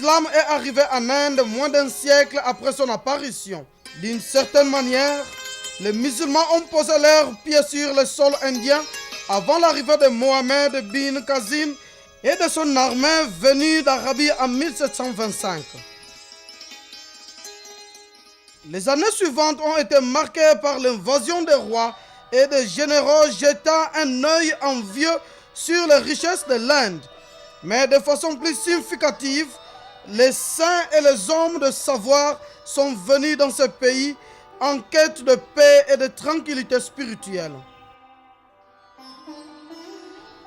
l'islam est arrivé en Inde moins d'un siècle après son apparition. D'une certaine manière, les musulmans ont posé leurs pieds sur le sol indien avant l'arrivée de Mohammed bin Qasim et de son armée venue d'Arabie en 1725. Les années suivantes ont été marquées par l'invasion des rois et des généraux jetant un œil envieux sur les richesses de l'Inde. Mais de façon plus significative, les saints et les hommes de savoir sont venus dans ce pays en quête de paix et de tranquillité spirituelle.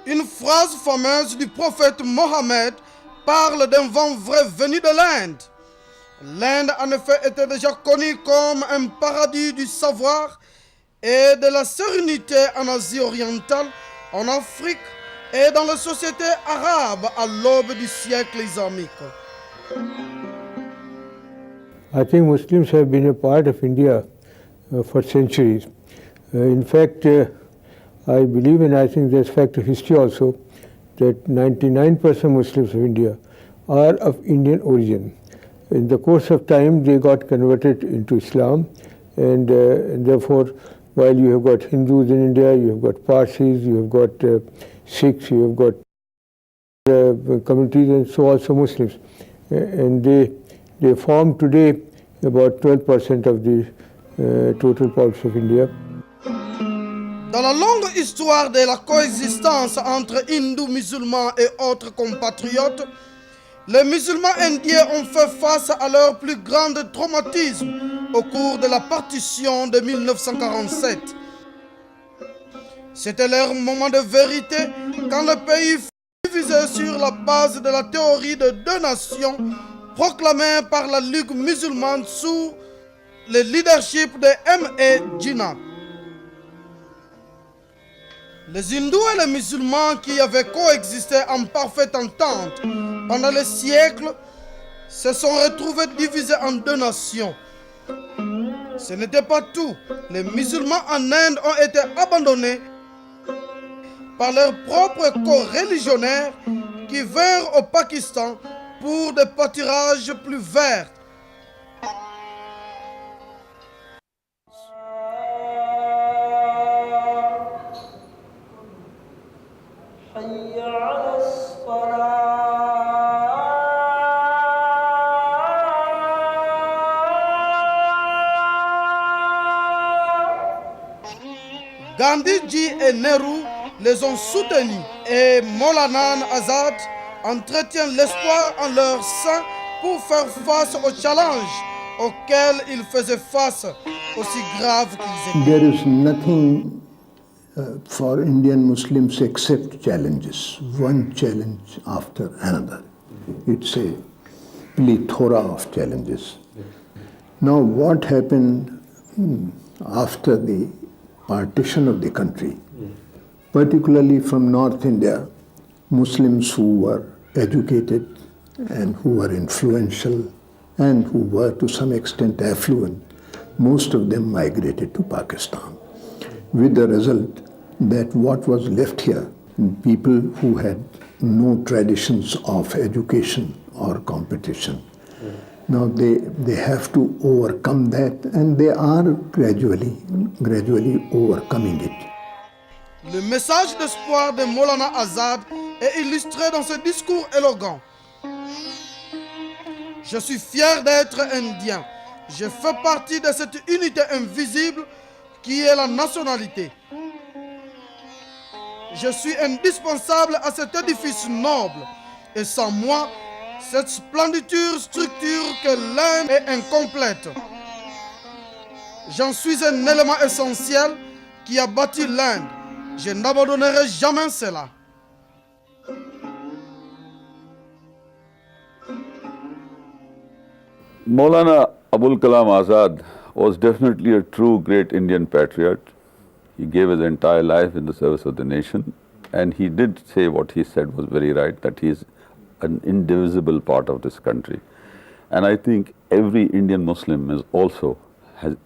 Une phrase fameuse du prophète Mohammed parle d'un vent vrai venu de l'Inde. L'Inde en effet était déjà connue comme un paradis du savoir et de la sérénité en Asie orientale, en Afrique et dans les sociétés arabes à l'aube du siècle islamique. I think Muslims have been a part of India for centuries. In fact, I believe, and I think there's fact of history also, that 99% Muslims of India are of Indian origin. In the course of time, they got converted into Islam, and therefore, while you have got Hindus in India, you have got Parsis, you have got Sikhs, you have got communities, and so also Muslims. And they form today about 12% of the total population of India. Dans la longue histoire de la coexistence entre hindous, musulmans et autres compatriotes, les musulmans indiens ont fait face à leur plus grand traumatisme au cours de la partition de 1947. C'était leur moment de vérité quand le pays fut divisé sur la base de la théorie de deux nations proclamée par la Ligue musulmane sous le leadership de M.A. Jinnah. Les hindous et les musulmans qui avaient coexisté en parfaite entente pendant les siècles se sont retrouvés divisés en deux nations. Ce n'était pas tout. Les musulmans en Inde ont été abandonnés par leurs propres co-religionnaires qui vinrent au Pakistan pour des pâturages plus verts. Gandhiji et Nehru les ont soutenus et Maulana Azad entretient l'espoir en leur sein pour faire face aux challenges auxquels ils faisaient face, aussi graves qu'ils étaient. There is nothing for Indian Muslims except challenges, one challenge after another. It's a plethora of challenges. Now what happened after the partition of the country, particularly from North India, Muslims who were educated and who were influential and who were to some extent affluent, most of them migrated to Pakistan, with the result that what was left here, people who had no traditions of education or competition. Now they have to overcome that, and they are gradually overcoming it. Le message d'espoir de Maulana Azad est illustré dans ce discours élégant. Je suis fier d'être indien. Je fais partie de cette unité invisible qui est la nationalité. Je suis indispensable à cet édifice noble et sans moi, cette splendide structure que l'Inde est incomplète. J'en suis un élément essentiel qui a bâti l'Inde. Je n'abandonnerai jamais cela. Maulana Abul Kalam Azad was definitely a true great Indian patriot. He gave his entire life in the service of the nation, and he did say what he said was very right, that he is an indivisible part of this country. And I think every Indian Muslim is also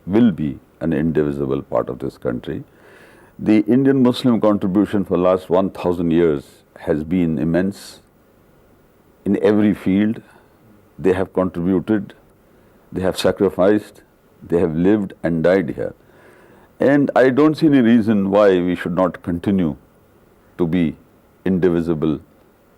will be an indivisible part of this country. The Indian Muslim contribution for the last 1,000 years has been immense in every field, they have contributed, they have sacrificed, they have lived and died here. And I don't see any reason why we should not continue to be indivisible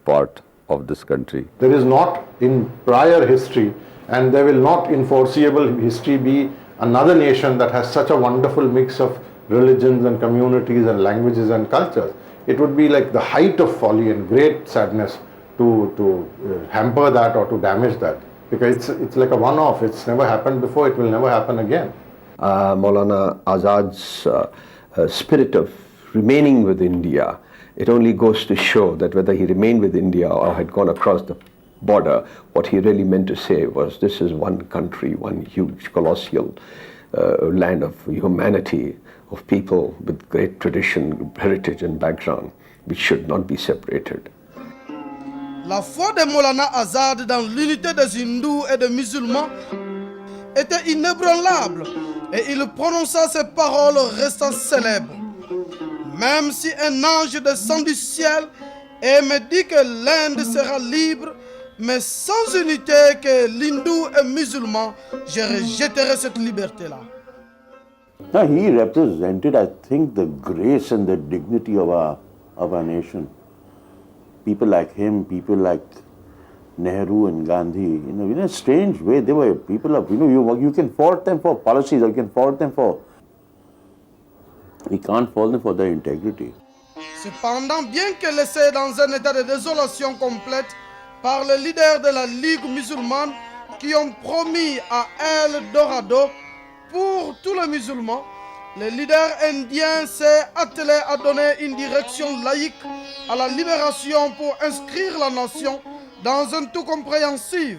part of this country. There is not in prior history, and there will not in foreseeable history be another nation that has such a wonderful mix of religions and communities and languages and cultures. It would be like the height of folly and great sadness to hamper that or to damage that, because it's like a one-off. It's never happened before, it will never happen again. Maulana Azad's spirit of remaining with India, it only goes to show that whether he remained with India or had gone across the border, what he really meant to say was, this is one country, one huge colossal land of humanity, of people with great tradition, heritage and background, which should not be separated. La foi de Maulana Azad dans l'unité des hindous et des musulmans était inébranlable et il prononça ces paroles restant célèbres. Même si un ange descend du ciel et me dit que l'Inde sera libre, mais sans unité que l'hindou et musulman, je rejetterai cette liberté-là. Now, he represented, I think, the grace and the dignity of our nation. People like him, people like Nehru and Gandhi, in a strange way, they were people of, you can fault them for policies, or you can fault them for, you can't fault them for their integrity. Cependant, bien que laissé dans un état de désolation complète par les leaders de la Ligue musulmane qui ont promis à El Dorado pour tous les musulmans, le leader indien s'est attelé à donner une direction laïque à la libération pour inscrire la nation dans un tout compréhensif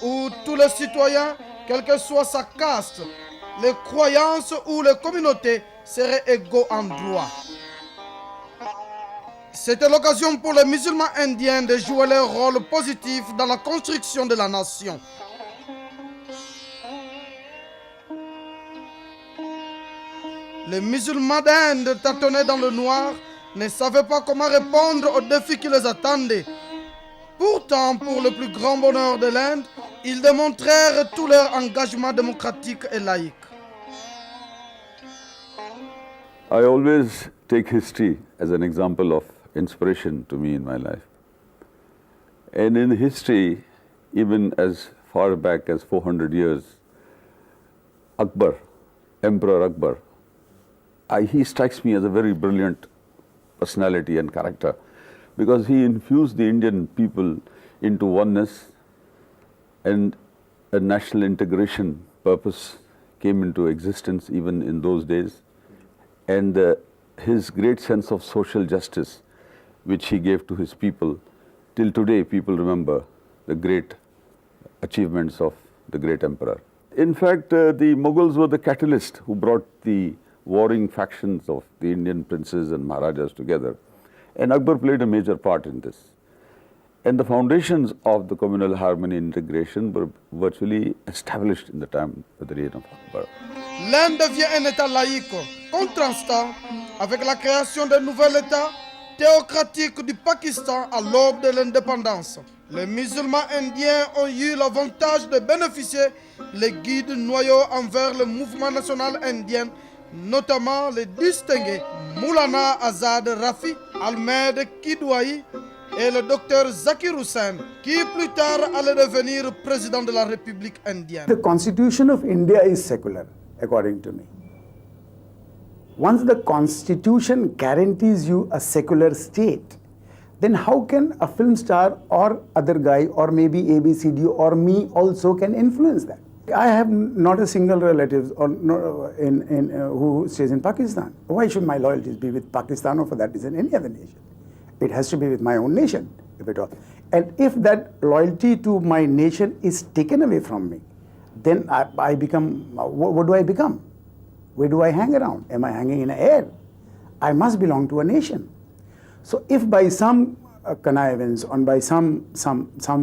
où tous les citoyens, quelle que soit sa caste, les croyances ou les communautés, seraient égaux en droit. C'était l'occasion pour les musulmans indiens de jouer leur rôle positif dans la construction de la nation. Les musulmans d'Inde tâtonnaient dans le noir, ne savaient pas comment répondre aux défis qui les attendaient. Pourtant, pour le plus grand bonheur de l'Inde, ils démontrèrent tout leur engagement démocratique et laïque. I always take history as an example of inspiration to me in my life. And in history, even as far back as 400 years, Akbar, Emperor Akbar, he strikes me as a very brilliant personality and character, because he infused the Indian people into oneness, and a national integration purpose came into existence even in those days. And his great sense of social justice, which he gave to his people, till today people remember the great achievements of the great emperor. In fact, the Mughals were the catalyst who brought the warring factions of the Indian princes and Maharajas together. And Akbar played a major part in this. And the foundations of the communal harmony and integration were virtually established in the time of the reign of Akbar. L'Inde devient un État laïque, contrastant avec la création d'un nouvel État théocratique du Pakistan à l'aube de l'indépendance. Les musulmans indiens ont eu l'avantage de bénéficier les guides noyaux envers le mouvement national indien, notamment les distingués Maulana Azad Rafi, Ahmed Kidwai et le docteur Zakir Hussain, qui plus tard allait devenir président de la République indienne. The Constitution of India is secular, according to me. Once the Constitution guarantees you a secular state, then how can a film star or other guy or maybe ABCD or me also can influence that? I have not a single relative or who stays in Pakistan. Why should my loyalties be with Pakistan or for that reason any other nation? It has to be with my own nation, if at all. And if that loyalty to my nation is taken away from me, then I become, what do I become? Where do I hang around? Am I hanging in the air? I must belong to a nation. So if by some connivance or by some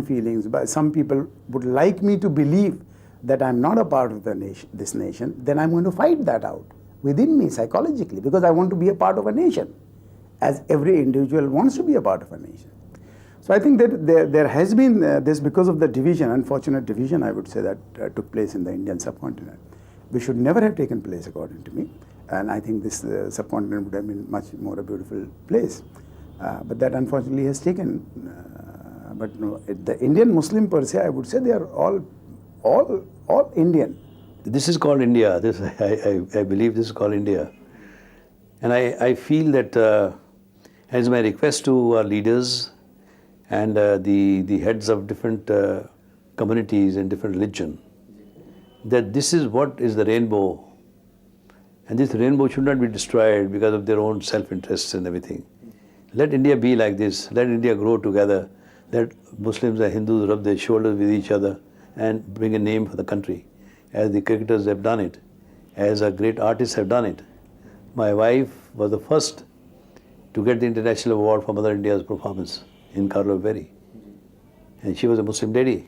feelings, by some people would like me to believe that I'm not a part of this nation, then I'm going to fight that out within me psychologically, because I want to be a part of a nation, as every individual wants to be a part of a nation. So I think that there has been this, because of the division, unfortunate division, I would say, that took place in the Indian subcontinent. We should never have taken place, according to me. And I think this subcontinent would have been much more a beautiful place. But that unfortunately has taken. But no, the Indian Muslim per se, I would say they are all Indian. This is called India. I believe this is called India. And I feel that as my request to our leaders and the heads of different communities and different religion, that this is what is the rainbow. And this rainbow should not be destroyed because of their own self-interests and everything. Let India be like this. Let India grow together. Let Muslims and Hindus rub their shoulders with each other and bring a name for the country, as the cricketers have done it, as our great artists have done it. My wife was the first to get the international award for Mother India's performance in Carlo Berry. And she was a Muslim lady.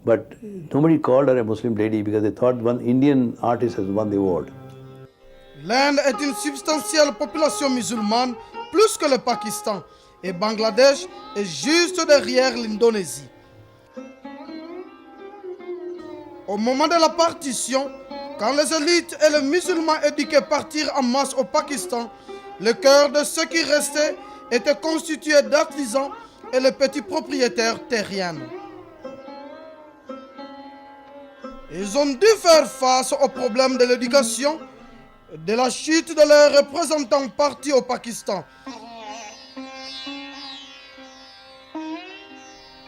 But nobody called her a Muslim lady because they thought one Indian artist has won the award. L'Inde est une substantielle population musulmane, plus que le Pakistan, et Bangladesh est juste derrière l'Indonésie. Au moment de la partition, quand les élites et les musulmans éduqués partirent en masse au Pakistan, le cœur de ceux qui restaient était constitué d'artisans et les petits propriétaires terriens. Ils ont dû faire face au problème de l'éducation, de la chute de leurs représentants partis au Pakistan.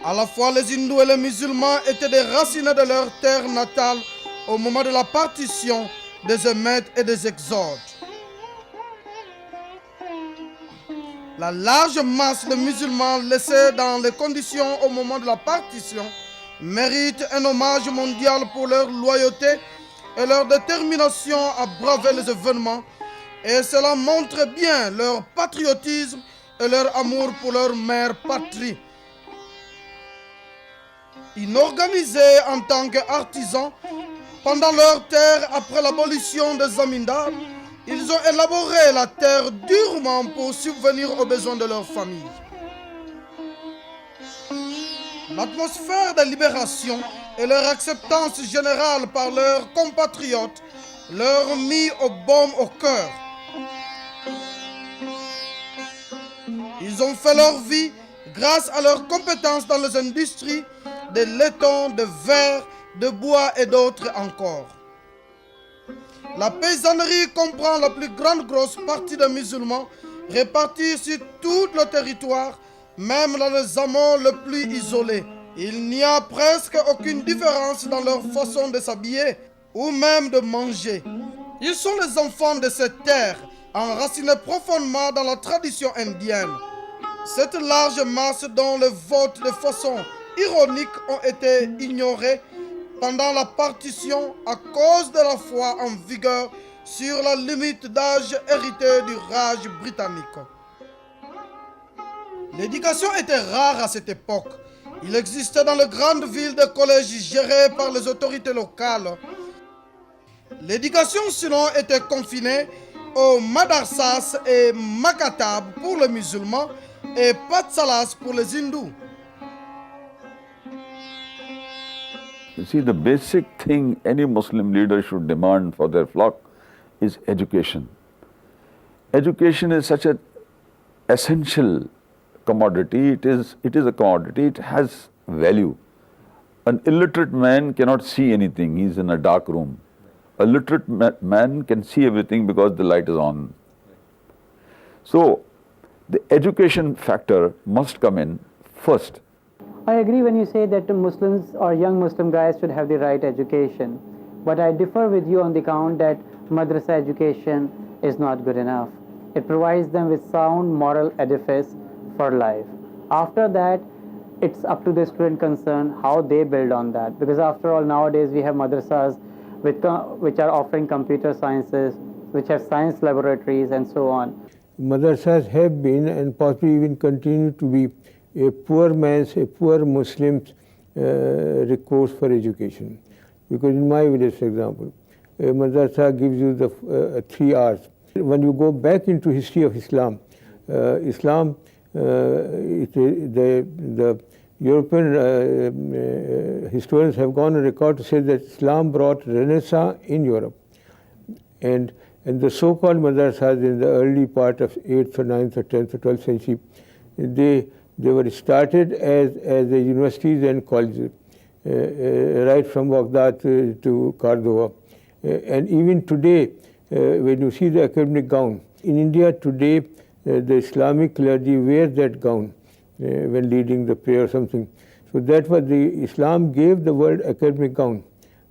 À la fois, les hindous et les musulmans étaient déracinés de leur terre natale au moment de la partition, des émeutes et des exodes. La large masse de musulmans laissés dans les conditions au moment de la partition mérite un hommage mondial pour leur loyauté et leur détermination à braver les événements, et cela montre bien leur patriotisme et leur amour pour leur mère patrie. Inorganisés en tant qu'artisans, pendant leur terre après l'abolition des zamindars, ils ont élaboré la terre durement pour subvenir aux besoins de leur famille. L'atmosphère de libération et leur acceptance générale par leurs compatriotes leur mit au baume au cœur. Ils ont fait leur vie grâce à leurs compétences dans les industries de laiton, de verre, de bois et d'autres encore. La paysannerie comprend la plus grosse partie des musulmans répartis sur tout le territoire, même dans les amants les plus isolés. Il n'y a presque aucune différence dans leur façon de s'habiller ou même de manger. Ils sont les enfants de cette terre, enracinés profondément dans la tradition indienne. Cette large masse dont les votes de façon ironique ont été ignorés pendant la partition à cause de la foi en vigueur sur la limite d'âge héritée du Raj britannique. L'éducation était rare à cette époque. Il existait dans les grandes villes des collèges gérés par les autorités locales. L'éducation sinon était confinée aux madarsas et makatab pour les musulmans et patsalas pour les hindous. You see, the basic thing any Muslim leader should demand for their flock is education. Education is such an essential commodity. It is a commodity. It has value. An illiterate man cannot see anything. He is in a dark room. A literate man can see everything because the light is on. So, the education factor must come in first. I agree when you say that the Muslims or young Muslim guys should have the right education. But I differ with you on the count that madrasa education is not good enough. It provides them with sound moral edifice for life. After that, it's up to the student concerned how they build on that. Because after all, nowadays we have madrasas which are offering computer sciences, which have science laboratories and so on. Madrasas have been and possibly even continue to be a poor Muslim's recourse for education. Because in my village, for example, a madrasa gives you the 3 hours. When you go back into history of Islam, Islam the European historians have gone on record to say that Islam brought Renaissance in Europe. And the so-called madrasas in the early part of 8th or 9th or 10th or 12th century, they were started as the universities and colleges, right from Baghdad to Cordova. And even today, when you see the academic gown, in India today, the Islamic clergy wear that gown when leading the prayer or something. So that was Islam gave the world academic gown.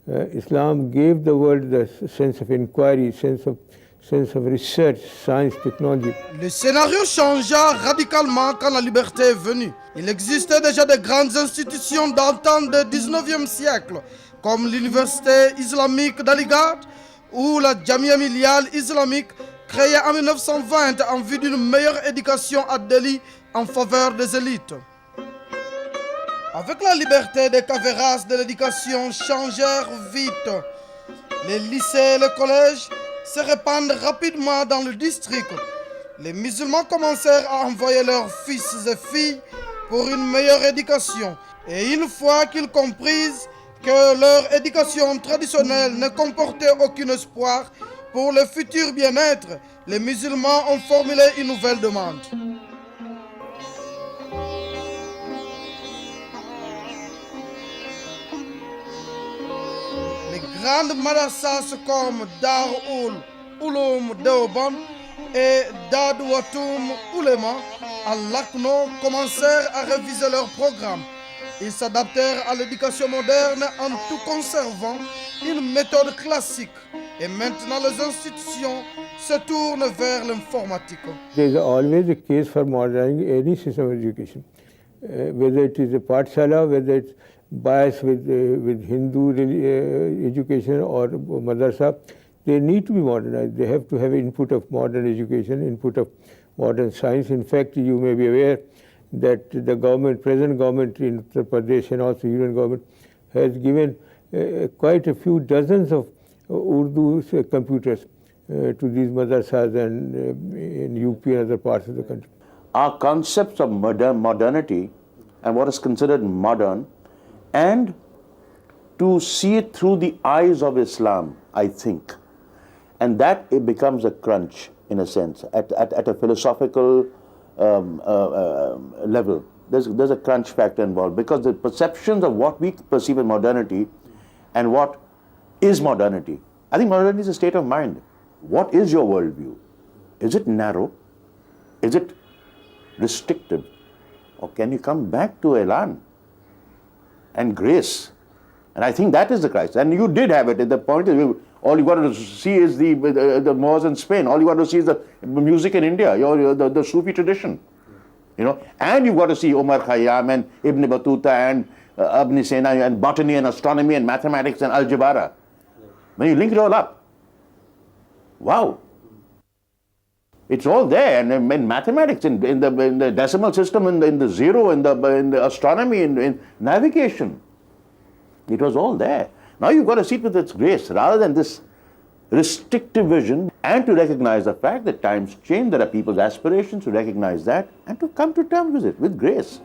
Islam gave the world the sense of inquiry, sense of research, science, technology. Le scénario changea radicalement quand la liberté est venue. Il existait déjà de grandes institutions datant du 19e siècle, comme l'Université islamique d'Aligarh ou la Jamia Millia islamique, créée en 1920 en vue d'une meilleure éducation à Delhi en faveur des élites. Avec la liberté des cavéras de l'éducation changèrent vite. Les lycées et les collèges se répandent rapidement dans le district. Les musulmans commencèrent à envoyer leurs fils et filles pour une meilleure éducation. Et une fois qu'ils comprirent que leur éducation traditionnelle ne comportait aucun espoir pour le futur bien-être, les musulmans ont formulé une nouvelle demande. Grandes madrasas comme Dar ul Ulum Deoband et Dadwatum Ulema à Lucknow commencèrent à réviser leur programme. Ils s'adaptèrent à l'éducation moderne en tout conservant une méthode classique. Et maintenant les institutions se tournent vers l'informatique. There is always a case for modernizing any system of education, whether it is a Pathshala, whether it's bias with Hindu education or madrasa, they need to be modernized. They have to have input of modern education, input of modern science. In fact, you may be aware that the present government in Uttar Pradesh and also union government has given quite a few dozens of Urdu computers to these madrasas and in UP and other parts of the country. Our concepts of modernity and what is considered modern, and to see it through the eyes of Islam, I think. And that it becomes a crunch, in a sense, at a philosophical level. There's a crunch factor involved, because the perceptions of what we perceive as modernity and what is modernity. I think modernity is a state of mind. What is your worldview? Is it narrow? Is it restrictive? Or can you come back to Elan and grace? And I think that is the crisis. And you did have it at the point. All you got to see is the Moors in Spain. All you got to see is the music in India, the Sufi tradition. You know, and you've got to see Omar Khayyam and Ibn Battuta and Ibn Sina and botany and astronomy and mathematics and algebra. When you link it all up, wow. It's all there, and in mathematics, in the decimal system, in the zero, in the astronomy, in navigation. It was all there. Now you've got to see it with its grace, rather than this restrictive vision, and to recognize the fact that times change, there are people's aspirations, to recognize that, and to come to terms with it, with grace.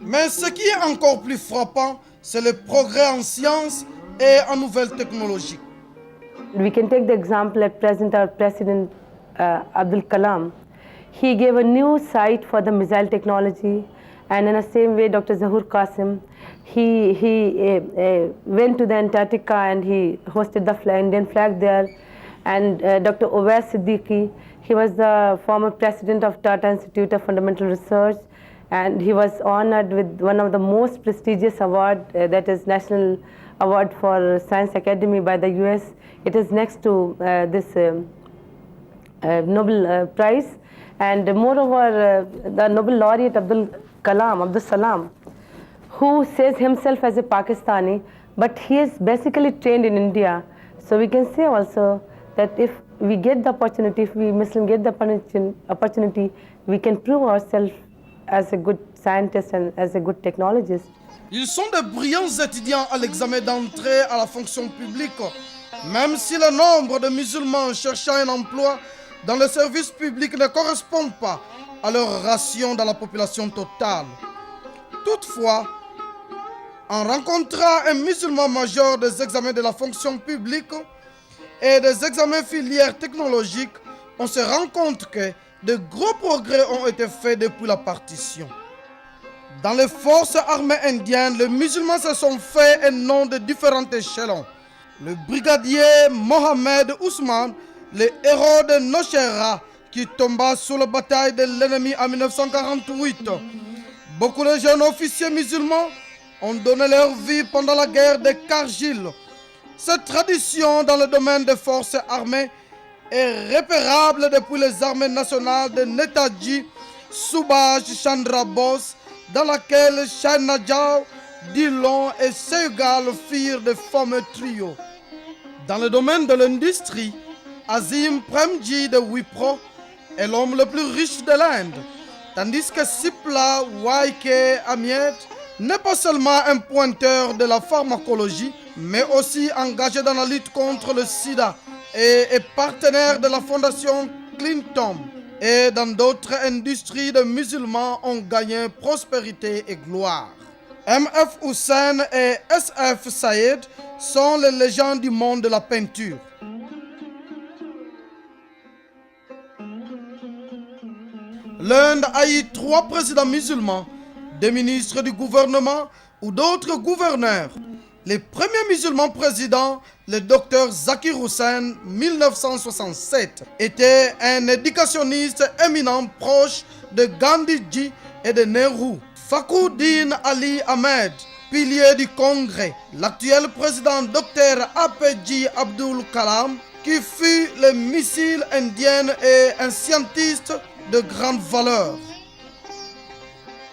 Mais ce qui est encore plus frappant, c'est le progrès en sciences et en nouvelles technologies. We can take the example at present, our President Abdul Kalam. He gave a new site for the missile technology, and in the same way Dr. Zahur Qasim, he went to the Antarctica and he hosted the Indian flag there. And Dr. Owais Siddiqui, he was the former president of Tata Institute of Fundamental Research, and he was honored with one of the most prestigious award, that is National Award for Science Academy by the US. It is next to this Nobel Prize. And moreover, the Nobel laureate Abdul Salam, who says himself as a Pakistani, but he is basically trained in India. So we can say also that if we get the opportunity, if we Muslims get the opportunity, we can prove ourselves as a good scientist and as a good technologist. Ils sont de brillants étudiants à l'examen d'entrée à la fonction publique, même si le nombre de musulmans cherchant un emploi dans le service public ne correspond pas à leur ration dans la population totale. Toutefois, en rencontrant un musulman major des examens de la fonction publique et des examens filières technologiques, on se rend compte que de gros progrès ont été faits depuis la partition. Dans les forces armées indiennes, les musulmans se sont fait un nom de différents échelons. Le brigadier Mohamed Ousmane, le héros de Nowshera, qui tomba sous la bataille de l'ennemi en 1948. Beaucoup de jeunes officiers musulmans ont donné leur vie pendant la guerre de Kargil. Cette tradition dans le domaine des forces armées est repérable depuis les armées nationales de Netaji, Subhash Chandra Bose, dans laquelle Shah Najjar, Dillon et Sehgal firent de fameux trios. Dans le domaine de l'industrie, Azim Premji de Wipro est l'homme le plus riche de l'Inde, tandis que Sipla Waike Amiet n'est pas seulement un pointeur de la pharmacologie, mais aussi engagé dans la lutte contre le sida et est partenaire de la fondation Clinton. Et dans d'autres industries, de musulmans ont gagné prospérité et gloire. MF Hussein et SF Saïd sont les légendes du monde de la peinture. L'Inde a eu 3 présidents musulmans, des ministres du gouvernement ou d'autres gouverneurs. Les premiers musulmans présidents, le docteur Zakir Hussain, 1967, était un éducationniste éminent proche de Gandhiji et de Nehru. Fakhruddin Ali Ahmed, pilier du Congrès, l'actuel président Dr APJ Abdul Kalam, qui fut le missile indien et un scientiste de grande valeur.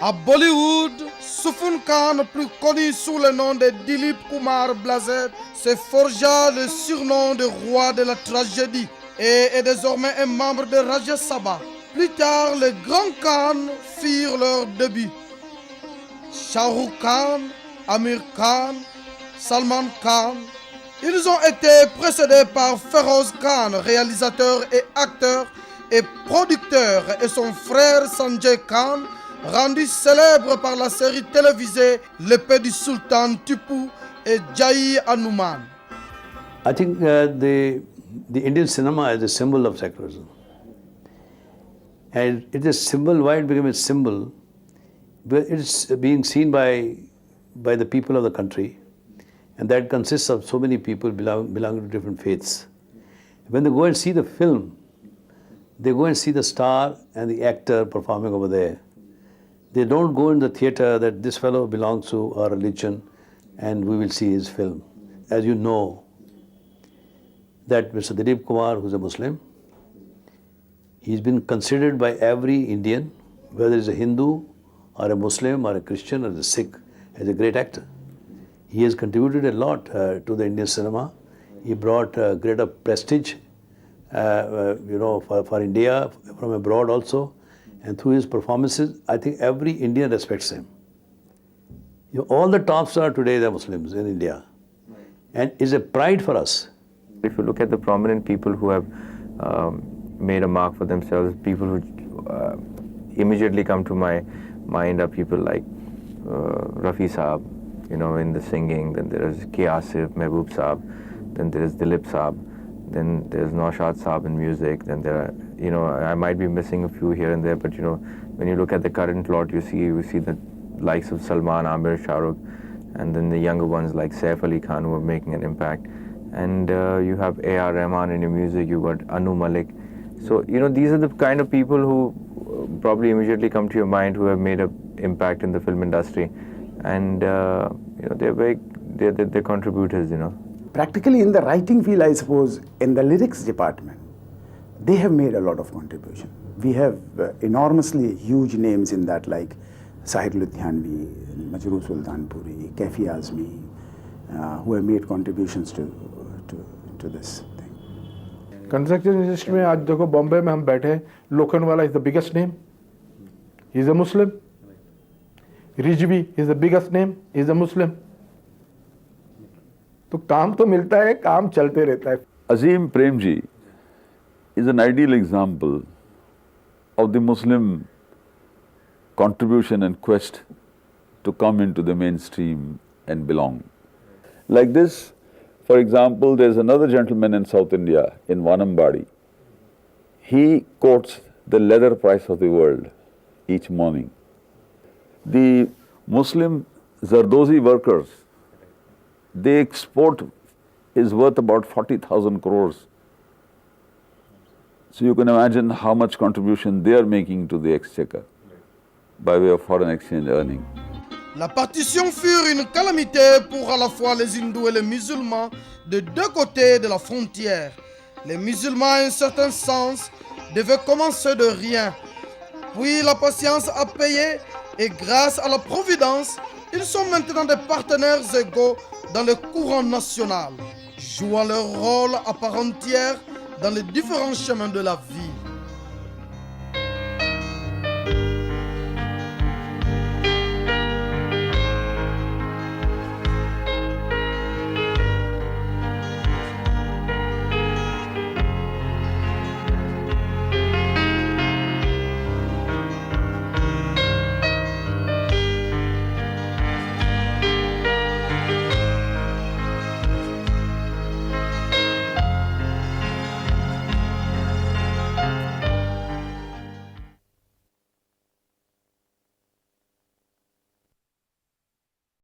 À Bollywood, Sufun Khan, plus connu sous le nom de Dilip Kumar Blazed, se forgea le surnom de roi de la tragédie et est désormais un membre de Rajya Sabha. Plus tard, les grands Khan firent leur début. Shah Rukh Khan, Amir Khan, Salman Khan. Ils ont été précédés par Feroz Khan, réalisateur et acteur et producteur, et son frère Sanjay Khan, rendu célèbre par la série télévisée L'épée du sultan Tipu et Jai Hanuman. I think the Indian cinema is a symbol of secularism. And it is a symbol. Why it became a symbol? But it's being seen by the people of the country, and that consists of so many people belonging to different faiths. When they go and see the film, they go and see the star and the actor performing over there. They don't go in the theater that this fellow belongs to our religion and we will see his film. As you know, that Mr. Dilip Kumar, who's a Muslim, he's been considered by every Indian, whether he's a Hindu or a Muslim or a Christian or a Sikh, as a great actor. He has contributed a lot to the Indian cinema. He brought greater prestige, for India from abroad also. And through his performances, I think every Indian respects him. All the top stars today, they're Muslims in India. And it's a pride for us. If you look at the prominent people who have made a mark for themselves, people who immediately come to my mind are people like Rafi Saab, in the singing. Then there is K. Asif, Mehboob Saab. Then there is Dilip Saab. Then there's Naushad Saab in music. Then there are, I might be missing a few here and there, but when you look at the current lot, you see the likes of Salman, Amir, Shah Rukh, and then the younger ones like Saif Ali Khan who are making an impact. And you have A.R. Rahman in your music, you got Anu Malik. So, these are the kind of people who probably immediately come to your mind who have made an impact in the film industry. And, they're contributors, Practically in the writing field, I suppose, in the lyrics department, they have made a lot of contribution. We have enormously huge names in that, like Sahir Ludhianvi, Majroor Sultanpuri, Kaifi Azmi, who have made contributions to this thing. Construction industry में आज देखो बॉम्बे में हम बैठे Lokhandwala is the biggest name. He is a Muslim. Rijvi is the biggest name. He is a Muslim. तो काम तो मिलता है, काम चलते रहता है. Azim Premji is an ideal example of the Muslim contribution and quest to come into the mainstream and belong. Like this, for example, there's another gentleman in South India, in Vanambadi. He quotes the leather price of the world each morning. The Muslim Zardozi workers, they export is worth about 40,000 crores. So you can imagine how much contribution they are making to the exchequer by way of foreign exchange earning. La partition fut une calamité pour à la fois les hindous et les musulmans de deux côtés de la frontière. Les musulmans, en un certain sens, devaient commencer de rien. Puis la patience a payé et grâce à la providence, ils sont maintenant des partenaires égaux dans le courant national, jouant leur rôle à part entière dans les différents chemins de la vie.